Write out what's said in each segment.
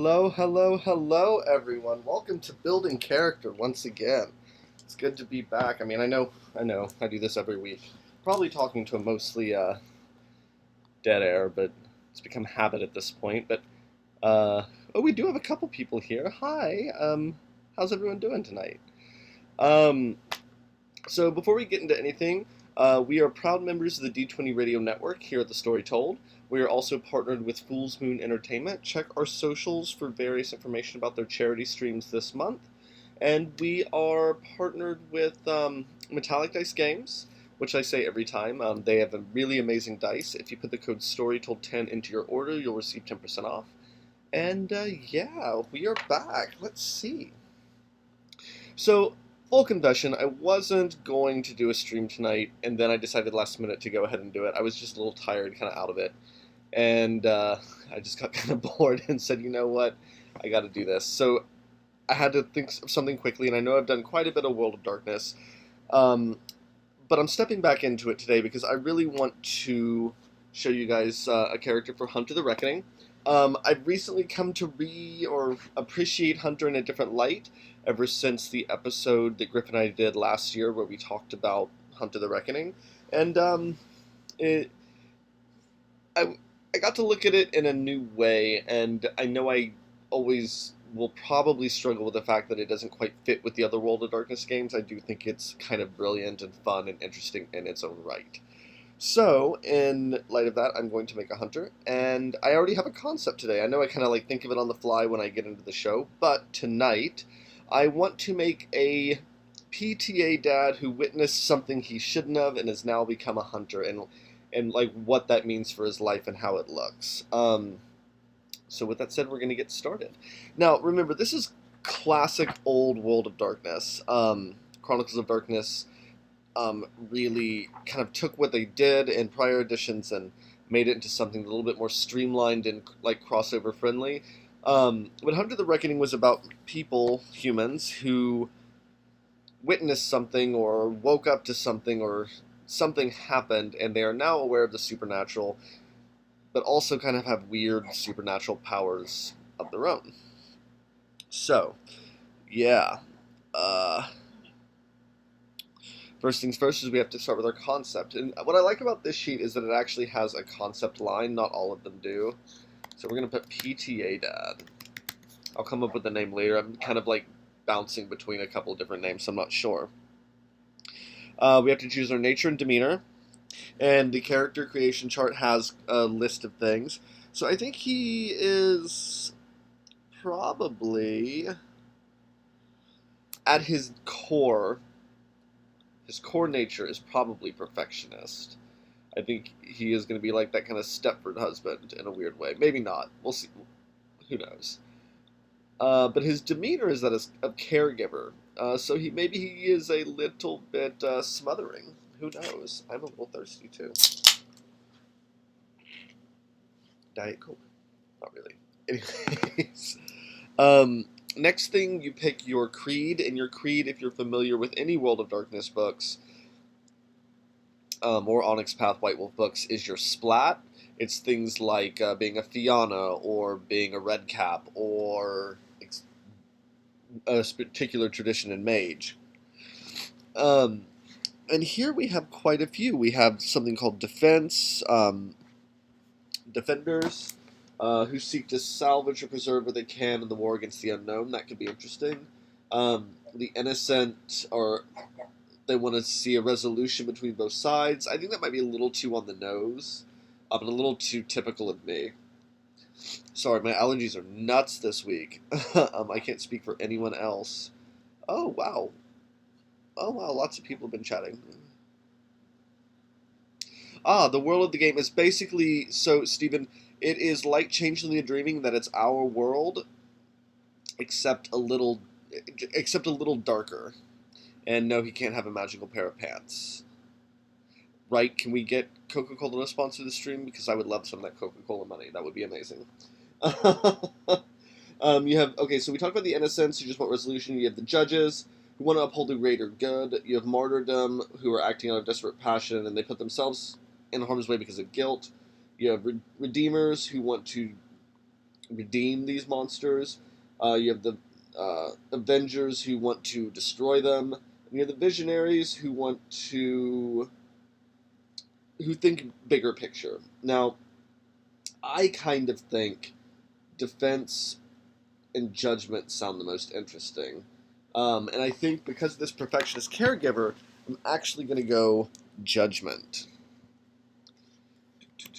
Hello, hello, hello, everyone. Welcome to Building Character once again. It's good to be back. I do this every week. Probably talking to a mostly dead air, but it's become habit at this point. But we do have a couple people here. Hi. How's everyone doing tonight? Um, so before we get into anything, we are proud members of the D20 Radio Network here at the Story Told. We are also partnered with Fool's Moon Entertainment. Check our socials for various information about their charity streams this month. And we are partnered with Metallic Dice Games, which I say every time. They have a really amazing dice. If you put the code STORYTOLD10 into your order, you'll receive 10% off. And yeah, we are back. Let's see. So, full confession, I wasn't going to do a stream tonight, and then I decided last minute to go ahead and do it. I was just a little tired, kind of out of it. And I just got kind of bored and said, you know what, I got to do this. So I had to think of something quickly, and I know I've done quite a bit of World of Darkness, but I'm stepping back into it today because I really want to show you guys a character for Hunter the Reckoning. I've recently come to appreciate Hunter in a different light ever since the episode that Griff and I did last year where we talked about Hunter the Reckoning. And I got to look at it in a new way, and I know I always will probably struggle with the fact that it doesn't quite fit with the other World of Darkness games. I do think it's kind of brilliant and fun and interesting in its own right. So, in light of that, I'm going to make a hunter, and I already have a concept today. I know I kind of think of it on the fly when I get into the show, but tonight I want to make a PTA dad who witnessed something he shouldn't have and has now become a hunter, and what that means for his life and how it looks. So with that said, we're going to get started. Now, remember, this is classic old World of Darkness. Chronicles of Darkness really kind of took what they did in prior editions and made it into something a little bit more streamlined and crossover friendly. But Hunter the Reckoning was about people, humans, who witnessed something or woke up to something or something happened, and they are now aware of the supernatural, but also kind of have weird supernatural powers of their own. So, yeah. First things first is we have to start with our concept. And what I like about this sheet is that it actually has a concept line. Not all of them do. So we're going to put PTA Dad. I'll come up with the name later. I'm kind of bouncing between a couple different names, so I'm not sure. We have to choose our nature and demeanor. And the character creation chart has a list of things. So I think he is probably, at his core nature is probably perfectionist. I think he is going to be like that kind of Stepford husband in a weird way. Maybe not. We'll see. Who knows? But his demeanor is that of caregiver. So maybe he is a little bit smothering. Who knows? I'm a little thirsty too. Diet Coke. Not really. Anyways. Next thing, you pick your creed. And your creed, if you're familiar with any World of Darkness books, or Onyx Path White Wolf books, is your splat. It's things like being a Fianna, or being a Redcap, or a particular tradition in Mage. And here we have quite a few. We have something called Defense, Defenders, who seek to salvage or preserve what they can in the war against the unknown. That could be interesting. The Innocent, or they want to see a resolution between both sides. I think that might be a little too on the nose, but a little too typical of me. Sorry, my allergies are nuts this week. I can't speak for anyone else. Oh, wow. Lots of people have been chatting. The world of the game is basically, so, Stephen, it is like Changeling the Dreaming, that it's our world, except a little darker. And no, he can't have a magical pair of pants. Right? Can we get Coca-Cola to sponsor the stream? Because I would love some of that Coca-Cola money. That would be amazing. So we talked about the innocents who just want resolution. You have the judges who want to uphold the greater good. You have martyrdom who are acting out of desperate passion and they put themselves in harm's way because of guilt. You have redeemers who want to redeem these monsters. You have the Avengers who want to destroy them. And you have the Visionaries who think bigger picture. Now, I kind of think defense and judgment sound the most interesting. And I think because of this perfectionist caregiver, I'm actually going to go judgment.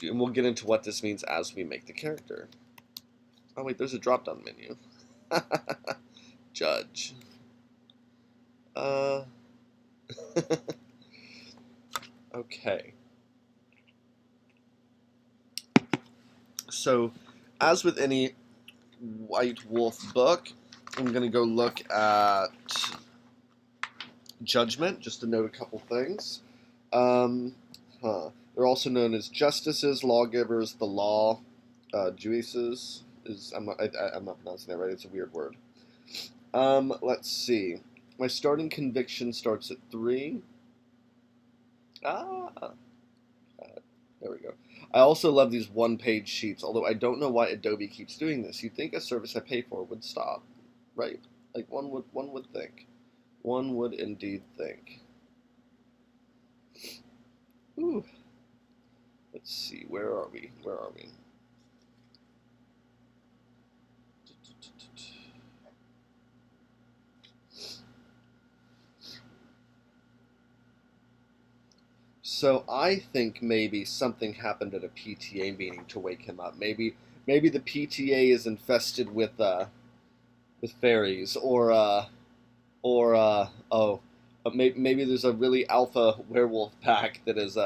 And we'll get into what this means as we make the character. Oh, wait, there's a drop-down menu. Judge. Okay. So, as with any White Wolf book, I'm going to go look at judgment, just to note a couple things. They're also known as justices, lawgivers, the law, juices. I'm not pronouncing that right. It's a weird word. Let's see. My starting conviction starts at 3. There we go. I also love these one-page sheets, although I don't know why Adobe keeps doing this. You'd think a service I pay for would stop, right? Like one would think. One would indeed think. Ooh. Let's see. Where are we? So I think maybe something happened at a PTA meeting to wake him up. Maybe the PTA is infested with fairies, maybe there's a really alpha werewolf pack that is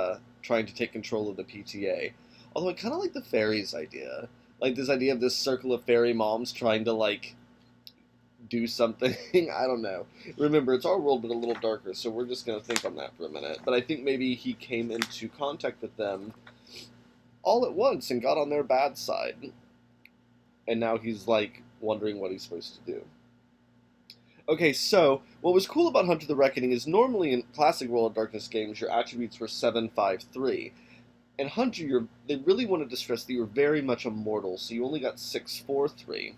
trying to take control of the PTA. Although I kind of like the fairies idea, like this idea of this circle of fairy moms trying to like do something. I don't know. Remember, it's our world, but a little darker, so we're just going to think on that for a minute. But I think maybe he came into contact with them all at once and got on their bad side. And now he's, like, wondering what he's supposed to do. Okay, so, what was cool about Hunter the Reckoning is normally in classic World of Darkness games, your attributes were 7, 5, 3. In Hunter, they really wanted to stress that you were very much immortal, so you only got 6, 4, 3.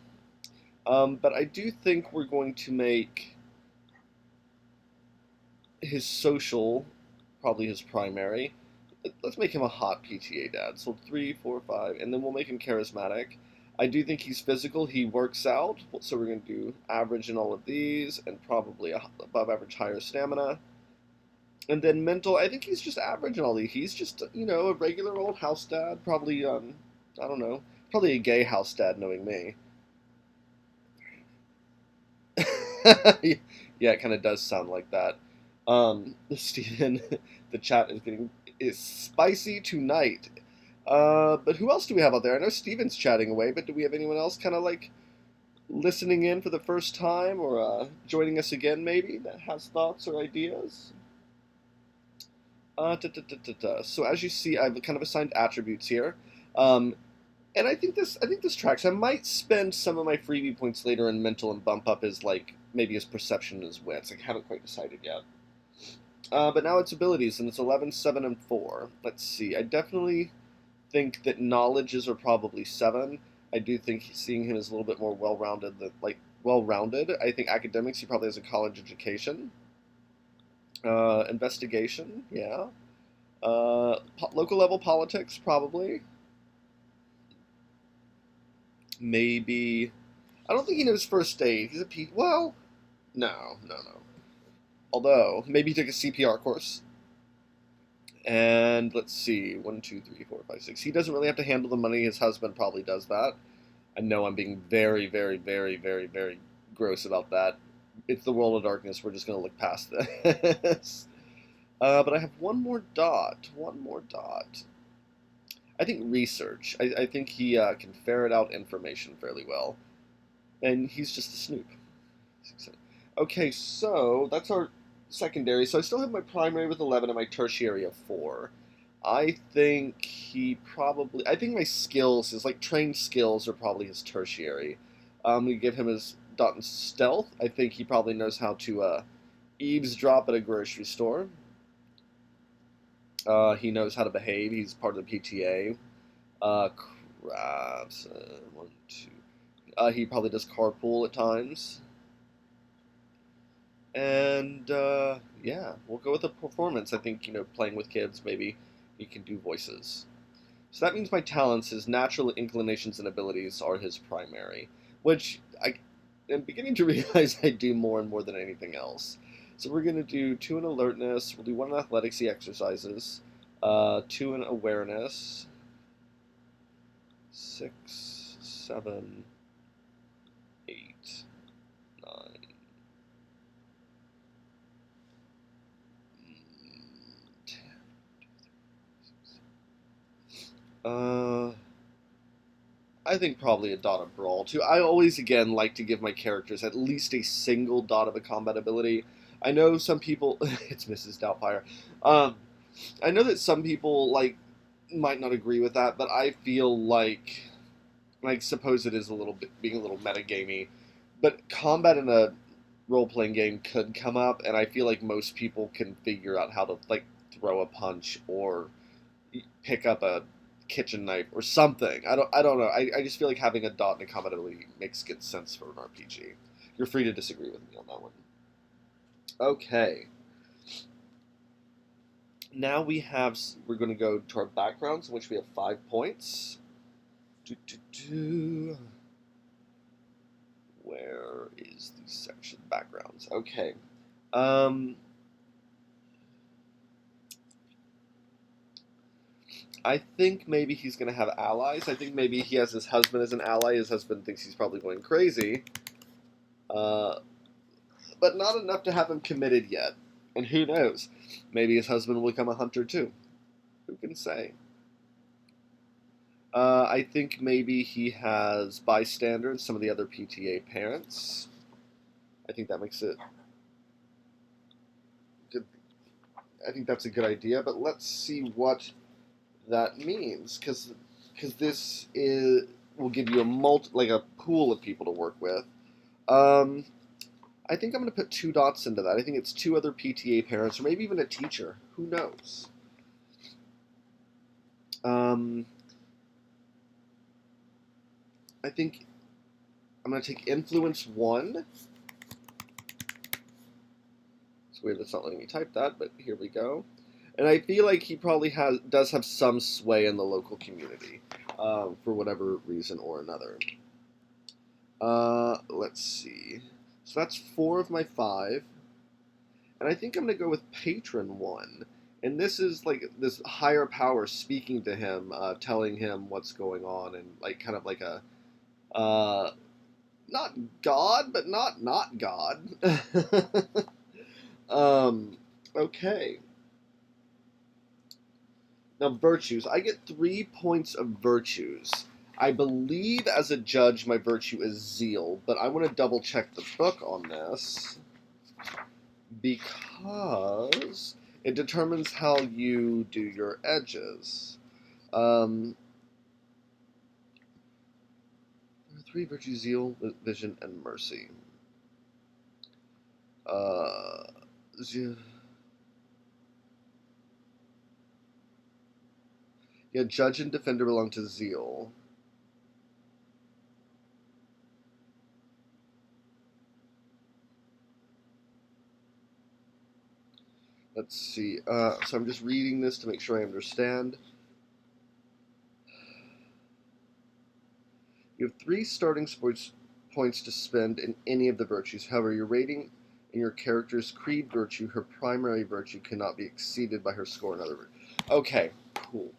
But I do think we're going to make his social probably his primary. Let's make him a hot PTA dad. So 3, 4, 5, and then we'll make him charismatic. I do think he's physical. He works out, so we're going to do average in all of these, and probably above average higher stamina. And then mental, I think he's just average in all these. He's just, a regular old house dad. Probably, I don't know, probably a gay house dad, knowing me. Yeah, it kind of does sound like that. Steven, the chat is spicy tonight. But who else do we have out there? I know Steven's chatting away, but do we have anyone else kind of like listening in for the first time or joining us again maybe that has thoughts or ideas? So as you see, I've kind of assigned attributes here. And I think this tracks. I might spend some of my freebie points later in mental and bump up his like maybe his perception and his wits. I haven't quite decided yet. But now it's abilities, and it's 11, 7, and 4. Let's see. I definitely think that knowledges are probably 7. I do think seeing him as a little bit more well-rounded. I think academics, he probably has a college education. Investigation, yeah. Local level politics, probably. Maybe. I don't think he knows first aid. He's a well, no. Although, maybe he took a CPR course. And let's see, 1, 2, 3, 4, 5, 6. He doesn't really have to handle the money. His husband probably does that. I know I'm being very, very, very, very, very gross about that. It's the World of Darkness. We're just going to look past this. But I have one more dot. I think research. I think he can ferret out information fairly well. And he's just a snoop. Okay, so that's our secondary. So I still have my primary with 11 and my tertiary of 4. I think my skills, his like trained skills are probably his tertiary. We give him his dot in stealth. I think he probably knows how to eavesdrop at a grocery store. He knows how to behave. He's part of the PTA. grabs. One, two. He probably does carpool at times. And yeah, we'll go with the performance. I think, playing with kids, maybe he can do voices. So that means my talents, his natural inclinations and abilities, are his primary, which I am beginning to realize I do more and more than anything else. So we're going to do 2 in alertness, we'll do 1 in athletics, he exercises, 2 in awareness, 6, 7, 8, 9, 10. I think probably a dot of brawl too. I always, again, like to give my characters at least a single dot of a combat ability. I know some people, it's Mrs. Doubtfire. Um, I know that some people might not agree with that, but I feel like suppose it is a little bit being a little metagamey, but combat in a role playing game could come up, and I feel like most people can figure out how to throw a punch or pick up a kitchen knife or something. I don't know. I just feel like having a dot and a combat ability makes good sense for an RPG. You're free to disagree with me on that one. Okay. Now we're going to go to our backgrounds, in which we have 5 points. Where is the section backgrounds? Okay. I think maybe he's going to have allies. I think maybe he has his husband as an ally. His husband thinks he's probably going crazy. But not enough to have him committed yet. And who knows? Maybe his husband will become a hunter too. Who can say? I think maybe he has bystanders, some of the other PTA parents. I think that makes it good. I think that's a good idea, but let's see what that means, because this will give you a pool of people to work with. I think I'm going to put 2 dots into that. I think it's 2 other PTA parents, or maybe even a teacher. Who knows? I think I'm going to take influence 1. It's weird that's not letting me type that, but here we go. And I feel like he probably does have some sway in the local community, for whatever reason or another. Let's see. So that's 4 of my 5. And I think I'm going to go with Patron 1. And this is this higher power speaking to him, telling him what's going on, and kind of like a, not God, but not God. Okay. Now, virtues. I get 3 points of virtues. I believe as a judge my virtue is zeal, but I want to double check the book on this, because it determines how you do your edges. 3 virtues: zeal, vision, and mercy. Yeah, judge and defender belong to zeal. Let's see. So I'm just reading this to make sure I understand. You have 3 starting points to spend in any of the virtues. However, your rating in your character's creed virtue, her primary virtue, cannot be exceeded by her score in other virtues. Okay, cool.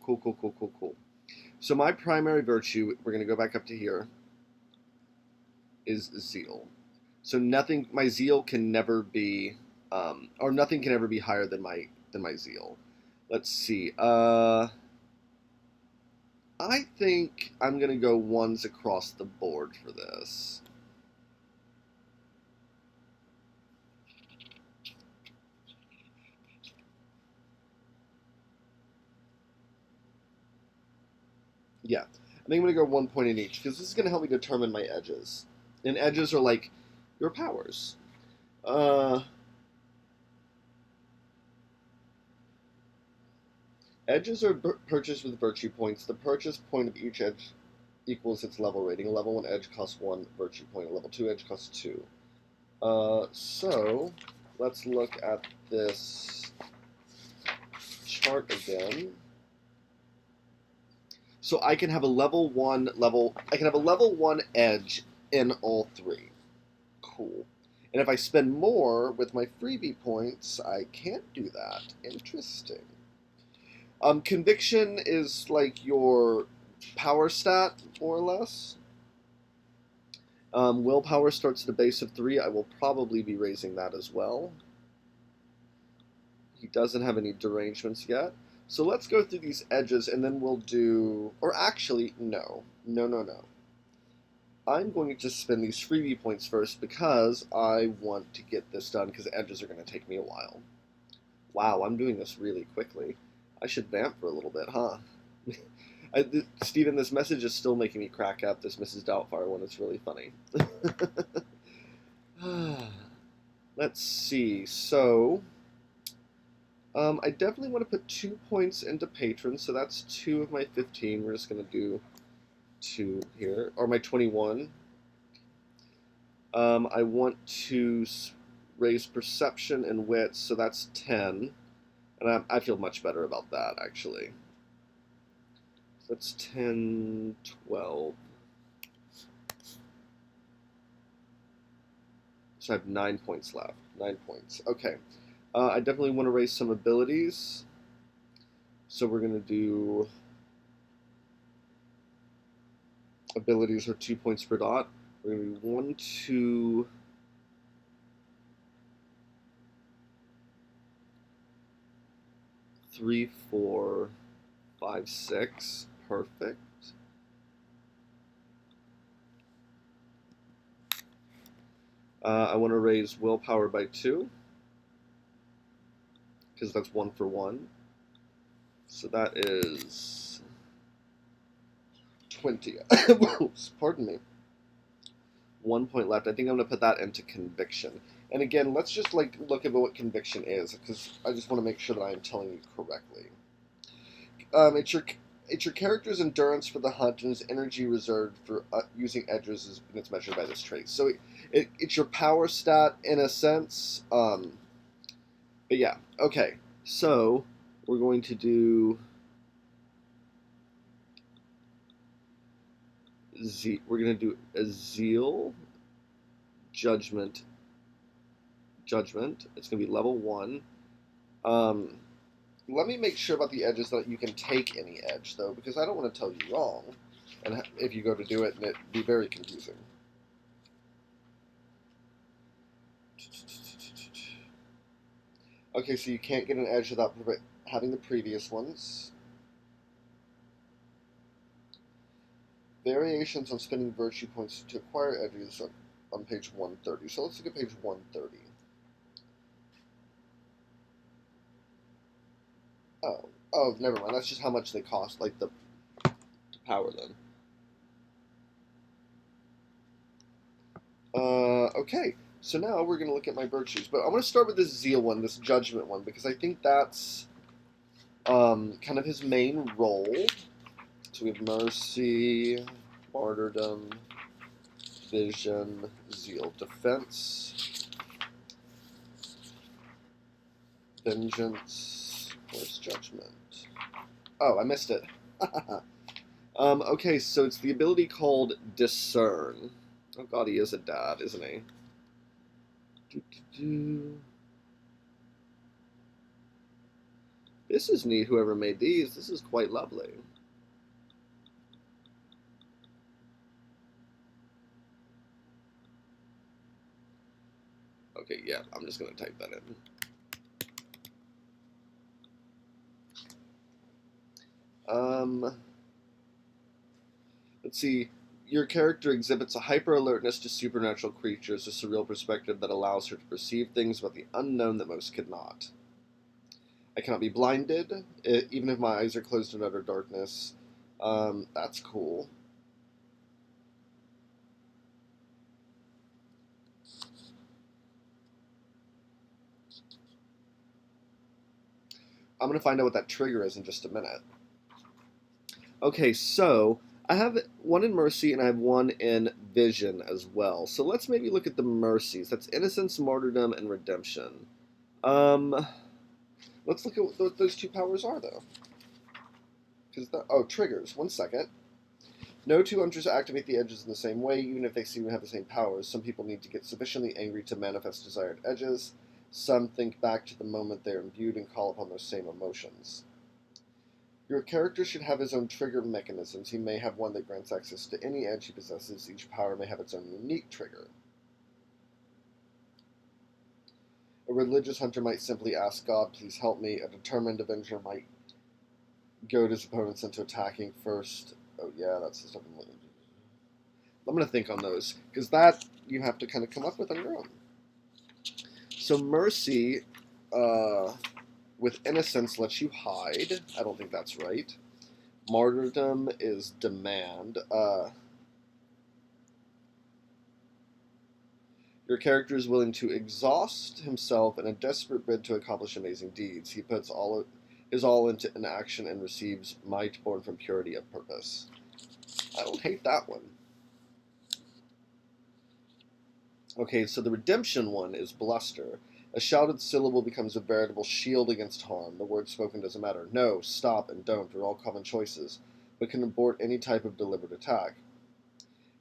So my primary virtue, we're going to go back up to here, is zeal. So my zeal can never be, or nothing can ever be higher than my zeal. Let's see. I think I'm going to go 1s across the board for this. Yeah, I think I'm going to go 1 point in each, because this is going to help me determine my edges. And edges are like your powers. Edges are purchased with virtue points. The purchase point of each edge equals its level rating. A level 1 edge costs 1 virtue point. A level 2 edge costs 2. So let's look at this chart again. So I can have a level 1 edge in all 3. Cool. And if I spend more with my freebie points, I can't do that. Interesting. Conviction is like your power stat, more or less. Willpower starts at a base of 3. I will probably be raising that as well. He doesn't have any derangements yet. So let's go through these edges, and then we'll do... Or actually, no. No. I'm going to just spend these freebie points first because I want to get this done, because edges are going to take me a while. Wow, I'm doing this really quickly. I should vamp for a little bit, huh? Steven, this message is still making me crack up, this Mrs. Doubtfire one. It's really funny. Let's see. So, I definitely want to put 2 points into Patron, so that's 2 of my 15. We're just going to do 2 here, or my 21. I want to raise Perception and Wit, so that's 10. And I feel much better about that, actually. So that's 10, 12. So I have 9 points left. 9 points. Okay. I definitely want to raise some abilities. So we're going to do... Abilities are 2 points per dot. We're going to do 1, 2... 3, 4, 5, 6. Perfect. I want to raise willpower by 2, because that's 1 for 1. So that is 20. Pardon me. 1 point left. I think I'm going to put that into Conviction. And again, let's just look at what Conviction is, because I just want to make sure that I'm telling you correctly. It's your character's endurance for the hunt and his energy reserved for using edges, and it's measured by this trait. So it's your power stat in a sense. But yeah, okay. So we're going to do we're going to do a Zeal, Judgment. It's going to be level 1. Let me make sure about the edges that you can take any edge, though, because I don't want to tell you wrong, and if you go to do it, and it'd be very confusing. Okay, so you can't get an edge without having the previous ones. Variations on spending virtue points to acquire edges on page 130. So let's look at page 130. Oh, never mind. That's just how much they cost, like to power them. Okay. So now we're going to look at my virtues. But I want to start with this Zeal one, this Judgment one, because I think that's kind of his main role. So we have Mercy, Martyrdom, Vision, Zeal, Defense, Vengeance, where's Judgment? Oh, I missed it. Okay, so it's the ability called Discern. Oh god, he is a dad, isn't he? This is neat, whoever made these. This is quite lovely. Okay, yeah, I'm just going to type that in. Let's see. Your character exhibits a hyper-alertness to supernatural creatures, a surreal perspective that allows her to perceive things about the unknown that most could not. I cannot be blinded, even if my eyes are closed in utter darkness. That's cool. I'm going to find out what that trigger is in just a minute. Okay, so I have one in Mercy and I have one in Vision as well. So let's maybe look at the Mercies. That's Innocence, Martyrdom, and Redemption. Um, let's look at what those two powers are, though. Triggers. 1 second. No two hunters activate the edges in the same way, even if they seem to have the same powers. Some people need to get sufficiently angry to manifest desired edges. Some think back to the moment they are imbued and call upon those same emotions. Your character should have his own trigger mechanisms. He may have one that grants access to any edge he possesses. Each power may have its own unique trigger. A religious hunter might simply ask God, please help me. A determined avenger might goad his opponents into attacking first. Oh yeah, that's the stuff I'm going to think on those, because that you have to kind of come up with on your own. So Mercy, with Innocence, lets you hide. I don't think that's right. Martyrdom is demand. Your character is willing to exhaust himself in a desperate bid to accomplish amazing deeds. He puts his all into an action and receives might born from purity of purpose. I don't hate that one. Okay, so the redemption one is bluster. A shouted syllable becomes a veritable shield against harm. The word spoken doesn't matter. No, stop, and don't are all common choices, but can abort any type of deliberate attack.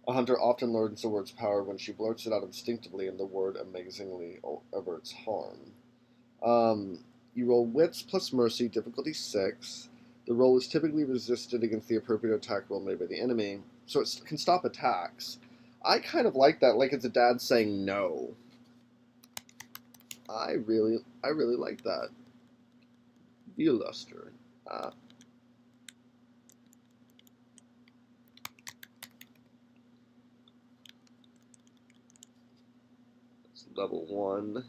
A hunter often learns the word's power when she blurts it out instinctively, and the word amazingly averts harm. You roll wits plus mercy, difficulty 6. The roll is typically resisted against the appropriate attack roll made by the enemy, so it can stop attacks. I kind of like that, like it's a dad saying no. I really like that. Viewluster. It's level 1.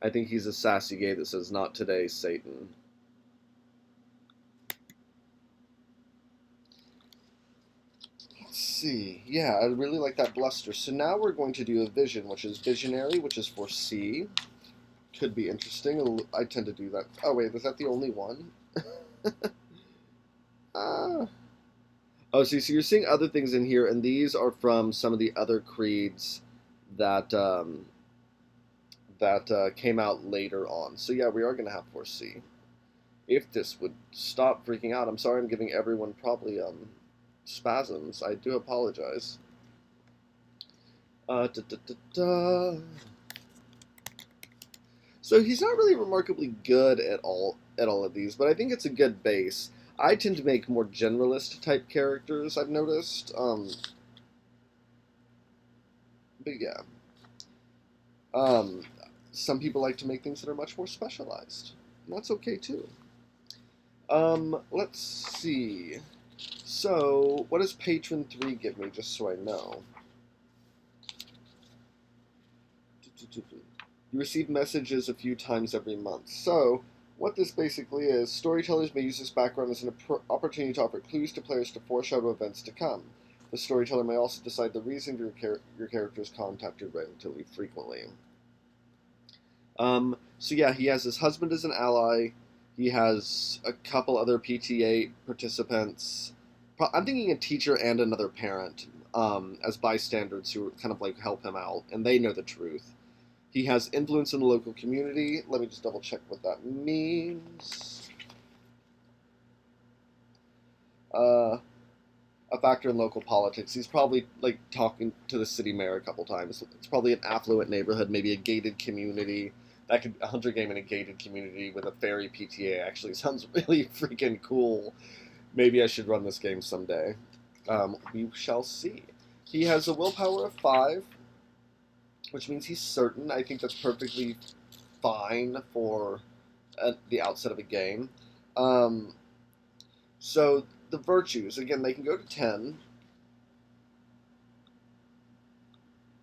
I think he's a sassy gay that says, not today, Satan. Let's see. Yeah, I really like that bluster. So now we're going to do a vision, which is visionary, which is for C. Could be interesting. I tend to do that. Oh, wait, is that the only one? Oh, see, so you're seeing other things in here, and these are from some of the other creeds that came out later on. So yeah, we are going to have 4C. If this would stop freaking out, I'm sorry I'm giving everyone probably spasms. I do apologize. Da, da, da, da. So he's not really remarkably good at all of these, but I think it's a good base. I tend to make more generalist type characters, I've noticed. But yeah. Some people like to make things that are much more specialized. And that's okay too. Let's see. So, what does Patron 3 give me, just so I know? You receive messages a few times every month. So, what this basically is, storytellers may use this background as an opportunity to offer clues to players to foreshadow events to come. The storyteller may also decide the reason your character is contacted relatively frequently. So yeah, he has his husband as an ally. He has a couple other PTA participants. I'm thinking a teacher and another parent as bystanders who kind of like help him out, and they know the truth. He has influence in the local community. Let me just double check what that means. A factor in local politics. He's probably like talking to the city mayor a couple times. It's probably an affluent neighborhood, maybe a gated community. That could a hunter game in a gated community with a fairy PTA actually sounds really freaking cool. Maybe I should run this game someday. We shall see. He has a willpower of 5, which means he's certain. I think that's perfectly fine for the outset of a game. So the virtues, again, they can go to 10.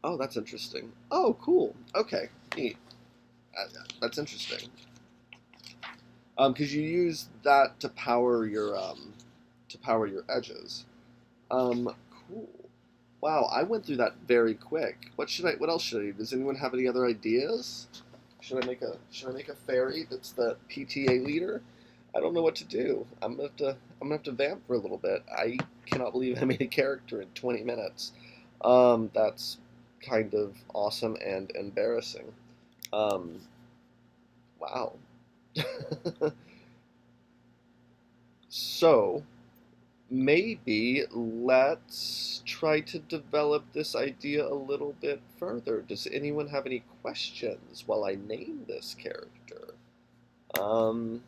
Oh, that's interesting. Oh, cool. Okay, neat. That's interesting. Because you use that to power your edges. Cool. Wow, I went through that very quick. What else should I do? Does anyone have any other ideas? Should I make a fairy that's the PTA leader? I don't know what to do. I'm gonna have to vamp for a little bit. I cannot believe I made a character in 20 minutes. That's kind of awesome and embarrassing. Um, wow. So, maybe let's try to develop this idea a little bit further. Does anyone have any questions while I name this character? Um,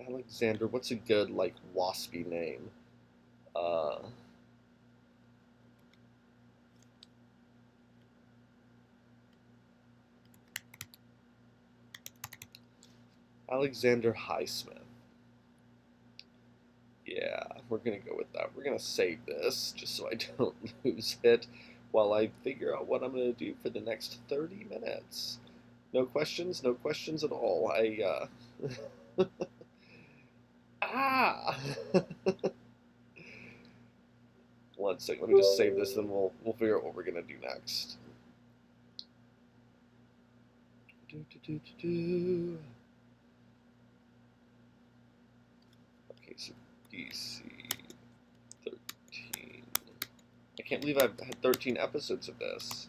Alexander, what's a good, like, waspy name? Uh, Alexander Highsmith. Yeah, we're gonna go with that. We're gonna save this just so I don't lose it while I figure out what I'm gonna do for the next 30 minutes. No questions? No questions at all. Ah! One second, let me just save this, then we'll figure out what we're gonna do next. Do, do, do, do, do. Okay, so DC 13. I can't believe I've had 13 episodes of this.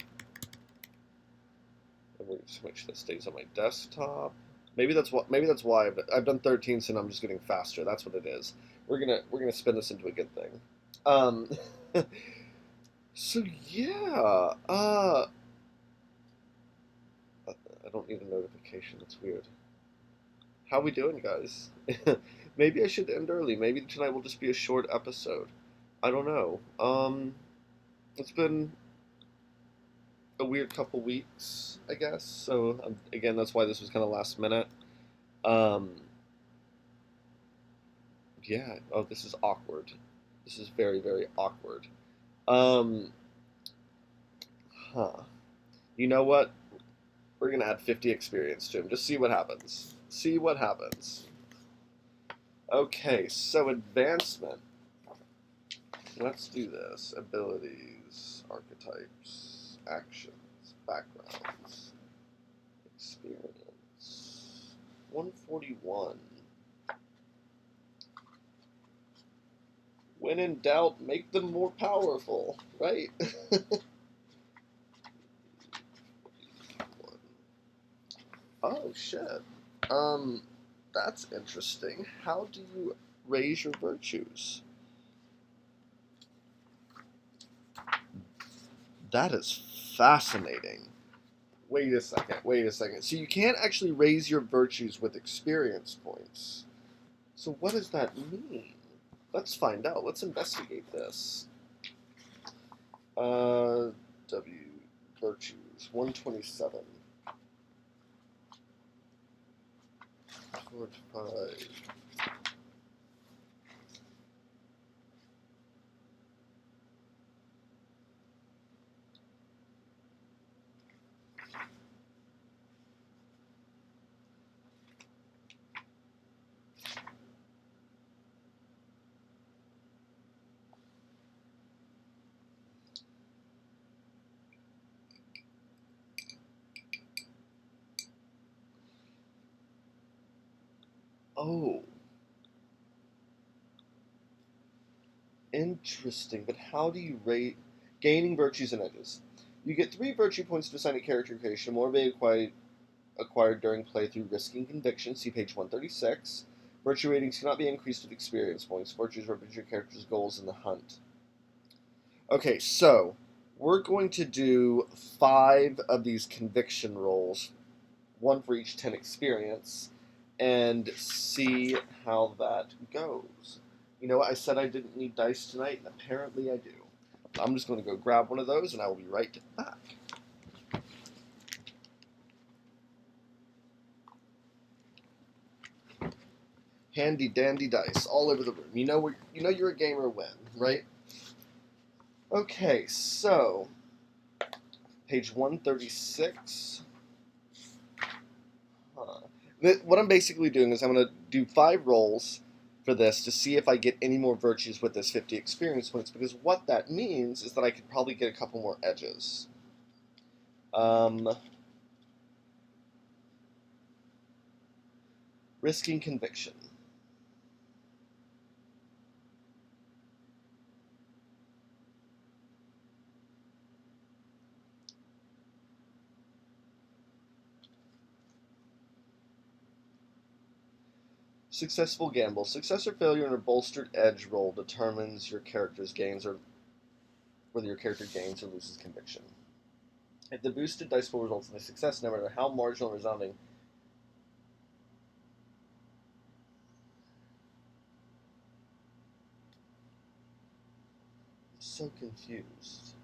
And we're just make sure that stays on my desktop. Maybe that's why I've done 13, so I'm just getting faster. That's what it is. We're gonna spin this into a good thing. Um, so yeah, I don't need a notification. That's weird. How we doing, guys? Maybe I should end early. Maybe tonight will just be a short episode. I don't know. It's been a weird couple weeks, I guess. So again, that's why this was kind of last minute. Um, yeah. Oh, this is awkward. This is very, very awkward. Um, huh. You know what? We're gonna add 50 experience to him. Just see what happens. See what happens. Okay, so advancement. Let's do this. Abilities, archetypes, actions, backgrounds, experience. 141. When in doubt, make them more powerful, right? Oh shit. Um, that's interesting. How do you raise your virtues? That is fascinating. Wait a second. Wait a second. So you can't actually raise your virtues with experience points. So what does that mean? Let's find out. Let's investigate this. W virtues 127. 45. Oh, interesting. But how do you rate gaining virtues and edges? You get 3 virtue points to assign a character creation. More may acquired during playthrough risking conviction. See page 136. Virtue ratings cannot be increased with experience points. Virtues represent your character's goals in the hunt. Okay, so we're going to do 5 of these conviction rolls, 1 for each 10 experience, and see how that goes. You know what? I said I didn't need dice tonight, and apparently I do. I'm just going to go grab one of those, and I will be right back. Handy dandy dice all over the room. You know you're a gamer when, right? Okay, so page 136. Huh. What I'm basically doing is I'm going to do 5 rolls, for this to see if I get any more virtues with this 50 experience points, because what that means is that I could probably get a couple more edges. Risking conviction. Successful gamble. Success or failure in a bolstered edge roll determines your character's gains, or whether your character gains or loses conviction. If the boosted dice pool results in a success, no matter how marginal or resounding, I'm so confused.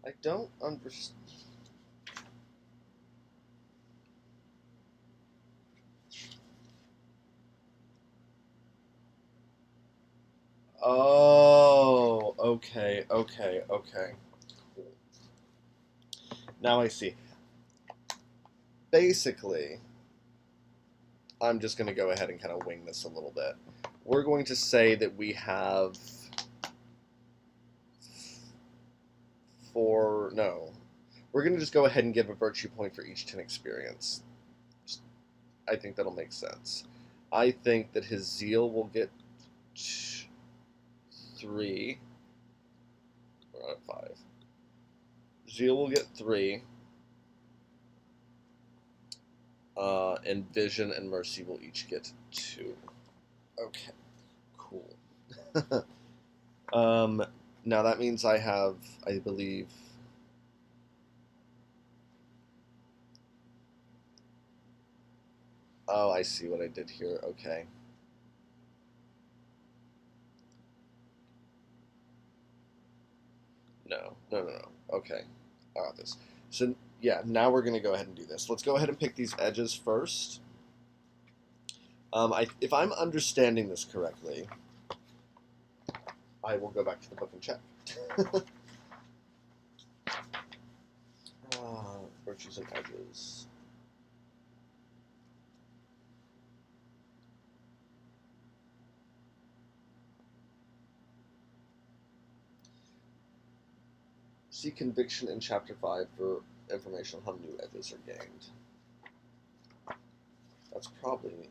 I don't understand. Oh, okay. Cool. Now I see. Basically, I'm just going to go ahead and kind of wing this a little bit. We're going to say that we have four. No. We're going to just go ahead and give a virtue point for each 10 experience. I think that'll make sense. I think that his zeal will get 3. We're at 5. Zeal will get 3. And vision and mercy will each get 2. Okay, cool. Now that means I have, I believe, oh, I see what I did here. Okay. No. Okay, I got this. So yeah, now we're gonna go ahead and do this. Let's go ahead and pick these edges first. If I'm understanding this correctly, I will go back to the book and check. Virtues and edges. See conviction in Chapter 5 for information on how new edges are gained. That's probably...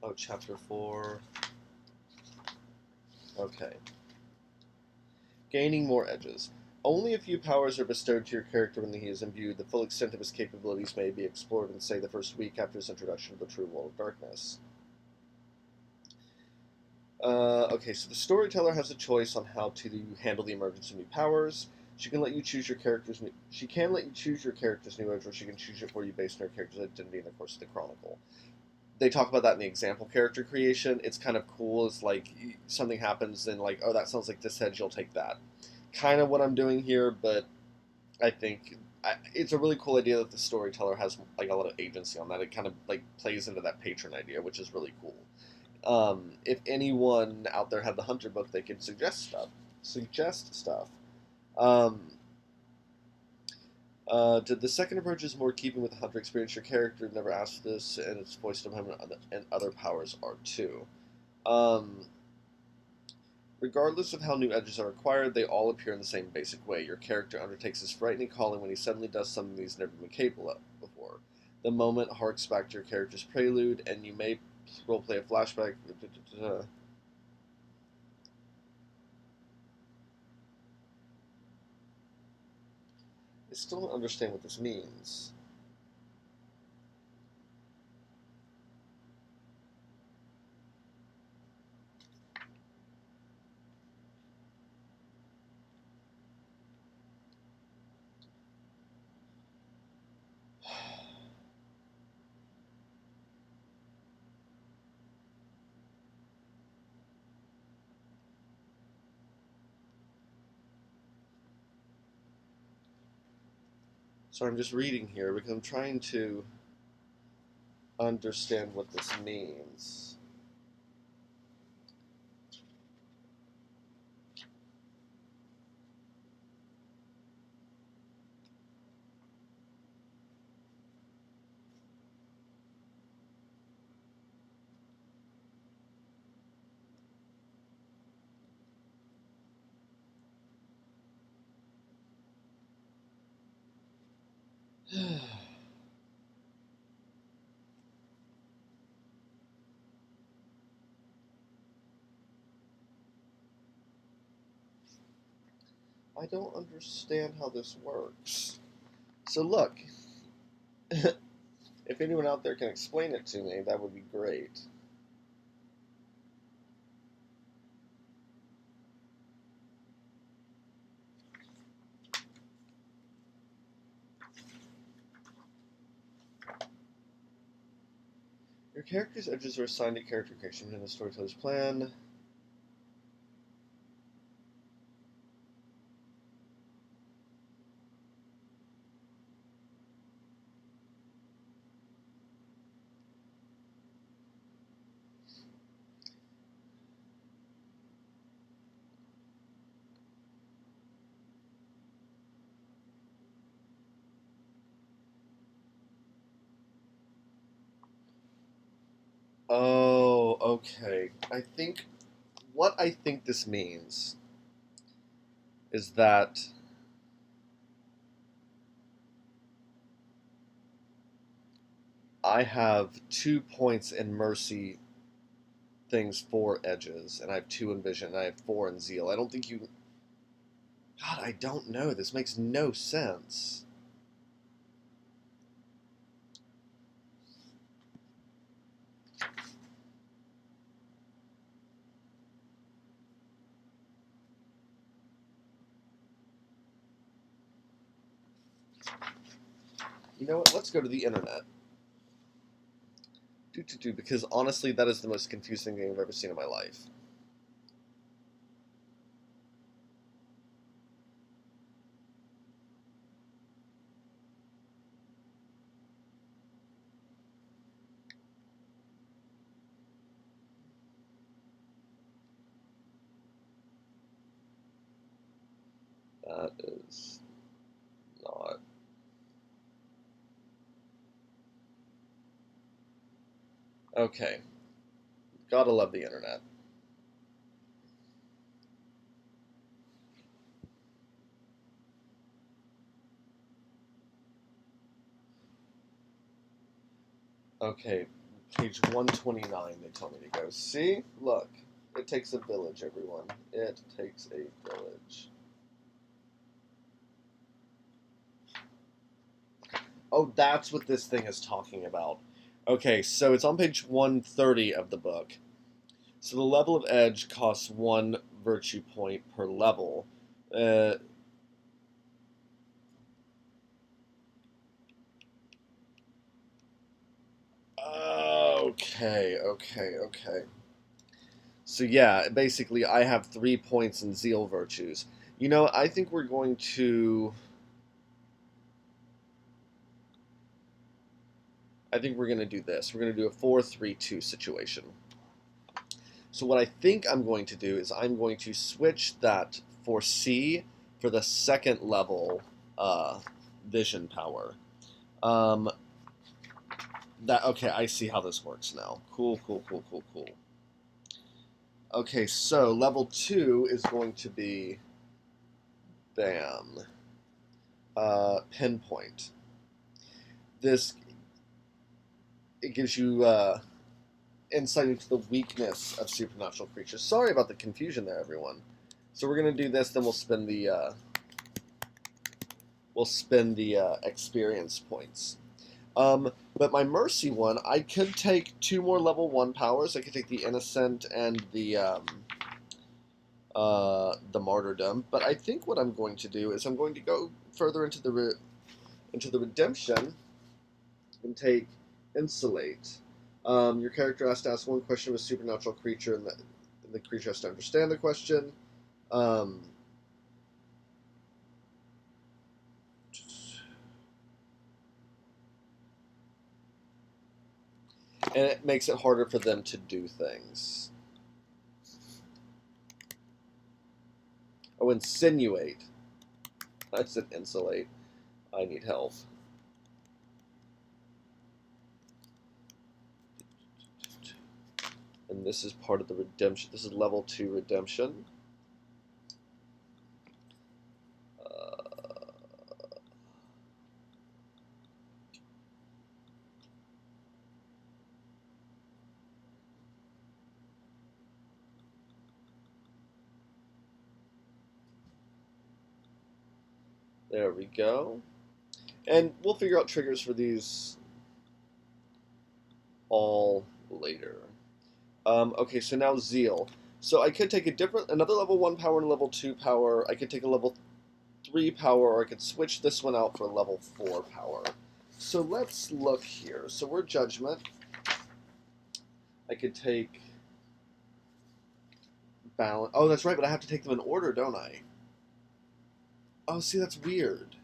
Oh, Chapter 4. Okay. Gaining more edges. Only a few powers are bestowed to your character when he is imbued. The full extent of his capabilities may be explored in, say, the first week after his introduction to the true world of darkness. Okay, so the storyteller has a choice on how to handle the emergence of new powers. She can let you choose your character's new. She can let you choose your character's new edge, or she can choose it for you based on her character's identity in the course of the chronicle. They talk about that in the example character creation. It's kind of cool. It's like something happens and like, oh, that sounds like this edge. You'll take that. Kind of what I'm doing here, but I think it's a really cool idea that the storyteller has like a lot of agency on that. It kind of like plays into that patron idea, which is really cool. If anyone out there had the Hunter book, they could suggest stuff. Um, did the second approach is more keeping with the Hunter experience? Your character never asked for this, and it's voiced of him, and other powers are too. Regardless of how new edges are acquired, they all appear in the same basic way. Your character undertakes his frightening calling when he suddenly does something he's never been capable of before. The moment harks back to your character's prelude, and you may roleplay a flashback. still don't understand what this means. So I'm just reading here because I'm trying to understand what this means. I don't understand how this works. So look, if anyone out there can explain it to me, that would be great. Your character's edges are assigned to character creation in the storyteller's plan. Oh, okay. What I think this means is that I have 2 points in mercy things for edges, and I have 2 in vision, and I have 4 in zeal. I don't think you. God, I don't know. This makes no sense. You know what? Let's go to the internet. Because honestly, that is the most confusing thing I've ever seen in my life. That is not. Okay. Gotta love the internet. Okay, page 129 they tell me to go. See? Look. It takes a village, everyone. It takes a village. Oh, that's what this thing is talking about. Okay, so it's on page 130 of the book. So the level of edge costs 1 virtue point per level. Okay. So yeah, basically I have 3 points in zeal virtues. You know, I think we're going to... I think we're going to do this. We're going to do a 4-3-2 situation. So what I think I'm going to do is I'm going to switch that for C for the second level vision power. Okay, I see how this works now. Cool. Okay, so level 2 is going to be bam. Pinpoint. This it gives you insight into the weakness of supernatural creatures. Sorry about the confusion there, everyone. So we're gonna do this, then we'll spend the we'll spend the experience points. But my mercy one, I could take 2 more level 1 powers. I could take the innocent and the martyrdom. But I think what I'm going to do is I'm going to go further into the redemption and take insulate. Your character has to ask one question of a supernatural creature, and the creature has to understand the question. And it makes it harder for them to do things. Oh, insinuate. I said insulate. I need help. And this is part of the redemption. This is level 2 redemption. There we go. And we'll figure out triggers for these all later. Okay, so now Zeal. So I could take another level 1 power and a level 2 power. I could take a level 3 power, or I could switch this one out for a level 4 power. So let's look here. So we're Judgment. I could take Balance. Oh, that's right, but I have to take them in order, don't I? Oh, see, that's weird.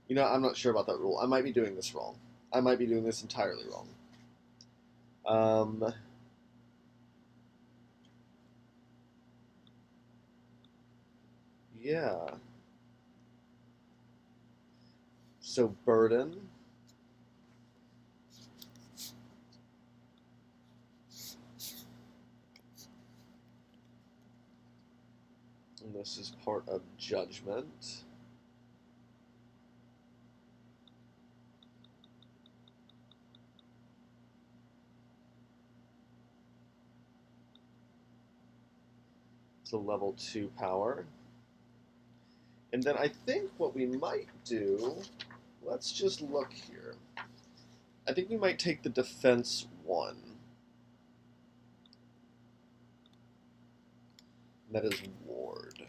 You know, I'm not sure about that rule. I might be doing this wrong. I might be doing this entirely wrong. Yeah. So burden. And this is part of judgment. It's a level 2 power. And then I think what we might do, let's just look here. I think we might take the defense 1. That is ward.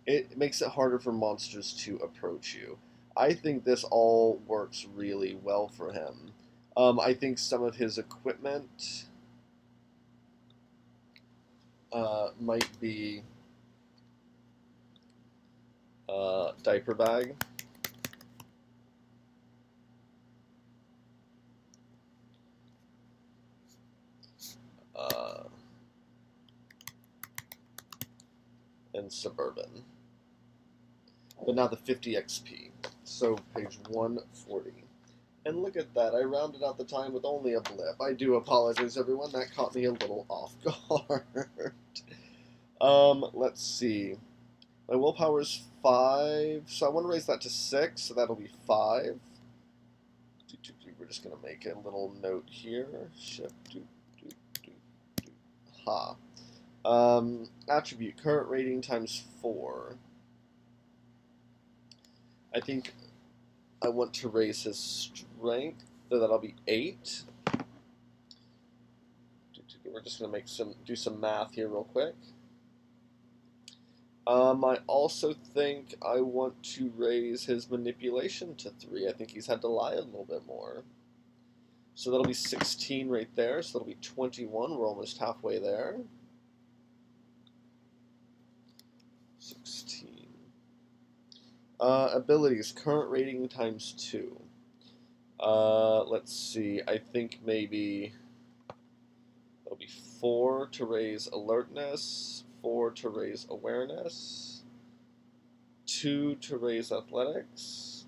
It makes it harder for monsters to approach you. I think this all works really well for him. I think some of his equipment might be diaper bag. And Suburban. But now the 50 XP. So page 140. And look at that, I rounded out the time with only a blip. I do apologize, everyone. That caught me a little off guard. Let's see. My willpower is 5, so I want to raise that to 6, so that'll be 5. We're just going to make a little note here. Shift. Ha. Attribute, current rating times 4. I think I want to raise his strength, so that'll be 8. We're just going to do some math here real quick. I also think I want to raise his manipulation to 3. I think he's had to lie a little bit more. So that'll be 16 right there, so that'll be 21. We're almost halfway there. 16. Abilities, current rating times 2. Let's see, I think maybe that'll be 4 to raise alertness, 4 to raise awareness, 2 to raise athletics,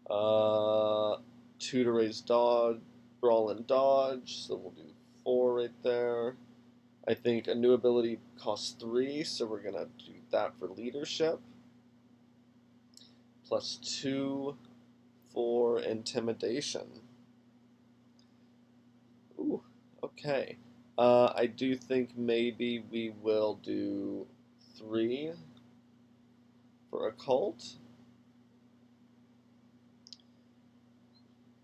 2 to raise dodge, brawl and dodge, so we'll do 4 right there. I think a new ability costs 3, so we're going to do that for leadership. Plus 2 for intimidation. Ooh, okay. I do think maybe we will do 3 for occult.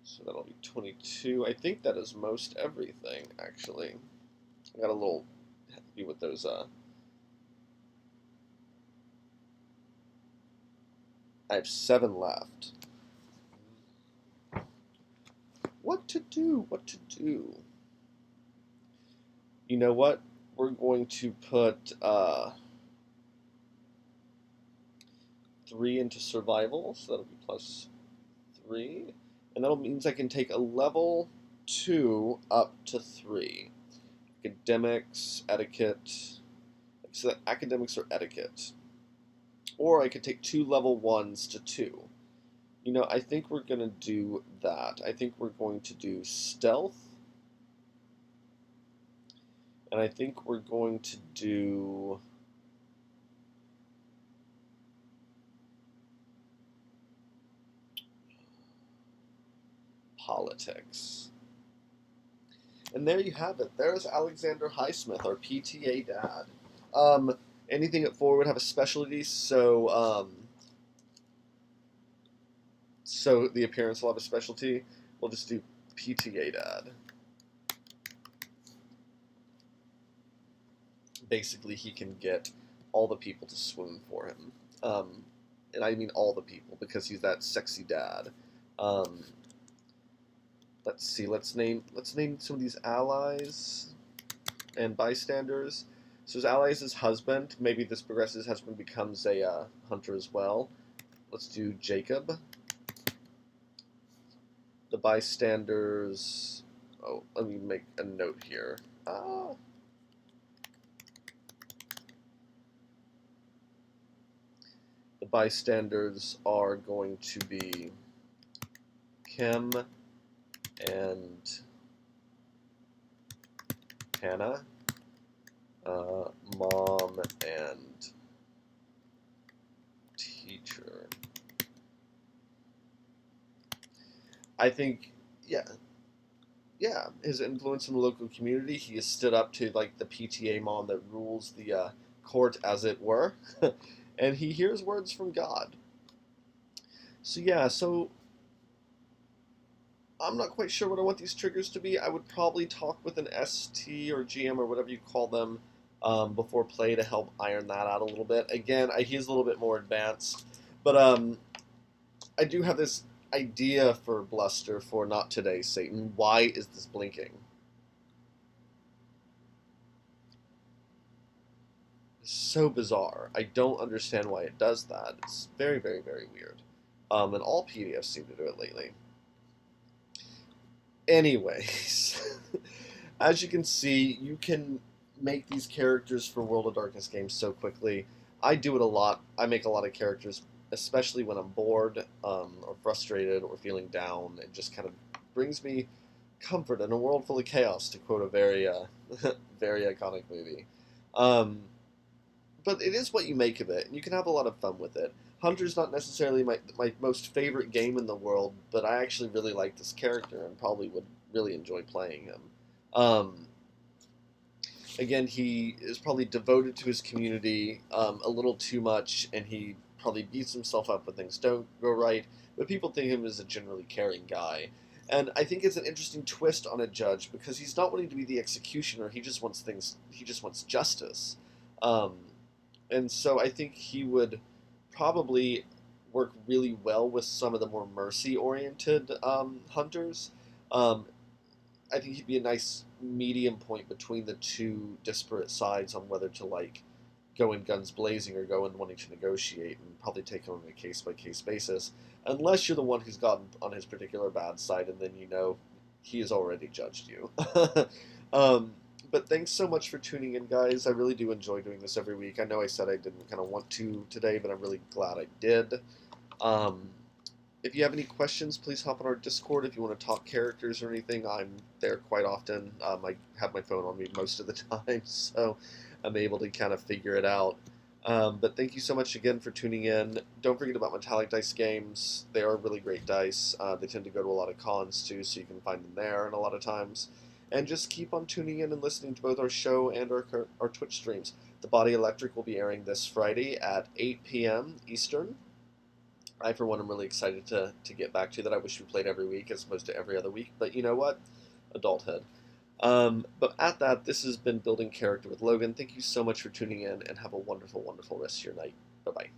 So that'll be 22. I think that is most everything, actually. I got a little happy with those. I have 7 left. What to do? What to do? You know what? We're going to put 3 into survival, so that'll be plus 3. And that means I can take a level 2 up to 3. Academics, etiquette. So academics or etiquette. Or I could take 2 level 1s to 2. You know, I think we're going to do that. I think we're going to do stealth. And I think we're going to do politics. And there you have it. There's Alexander Highsmith, our PTA dad. Anything at 4 would have a specialty, so the appearance will have a specialty. We'll just do PTA dad. Basically, he can get all the people to swoon for him. And I mean all the people, because he's that sexy dad. Let's see. Let's name some of these allies and bystanders. So his ally is his husband. Maybe this progresses. Husband becomes a hunter as well. Let's do Jacob. The bystanders. Oh, let me make a note here. The bystanders are going to be Kim and Hannah, mom and teacher. I think, yeah, his influence in the local community. He has stood up to like the PTA mom that rules the court, as it were, and he hears words from God. So yeah, so I'm not quite sure what I want these triggers to be. I would probably talk with an ST or GM or whatever you call them before play to help iron that out a little bit. Again, he's a little bit more advanced, but I do have this idea for Bluster for Not Today, Satan. Why is this blinking? It's so bizarre. I don't understand why it does that. It's very, very, very weird. And all PDFs seem to do it lately. Anyways, as you can see, you can make these characters for World of Darkness games so quickly. I do it a lot. I make a lot of characters, especially when I'm bored or frustrated or feeling down. It just kind of brings me comfort in a world full of chaos, to quote a very, very iconic movie. But it is what you make of it, and you can have a lot of fun with it. Hunter's not necessarily my most favorite game in the world, but I actually really like this character and probably would really enjoy playing him. Um, Again, he is probably devoted to his community a little too much, and he probably beats himself up when things don't go right, but people think him as a generally caring guy. And I think it's an interesting twist on a judge, because he's not wanting to be the executioner, he just wants justice. Um, and so I think he would probably work really well with some of the more mercy-oriented hunters. Um, I think he'd be a nice medium point between the two disparate sides on whether to like go in guns blazing or go in wanting to negotiate, and probably take him on a case by case basis, unless you're the one who's gotten on his particular bad side, and then you know he has already judged you. um, but thanks so much for tuning in, guys. I really do enjoy doing this every week. I know I said I didn't kind of want to today, but I'm really glad I did. Um, if you have any questions, please hop on our Discord. If you want to talk characters or anything, I'm there quite often. I have my phone on me most of the time, so I'm able to kind of figure it out. But thank you so much again for tuning in. Don't forget about Metallic Dice Games. They are really great dice. They tend to go to a lot of cons too, so you can find them there and a lot of times. And just keep on tuning in and listening to both our show and our Twitch streams. The Body Electric will be airing this Friday at 8 p.m. Eastern. I, for one, am really excited to get back to that. I wish we played every week as opposed to every other week, but you know what? Adulthood. But at that, this has been Building Character with Logan. Thank you so much for tuning in, and have a wonderful, wonderful rest of your night. Bye-bye.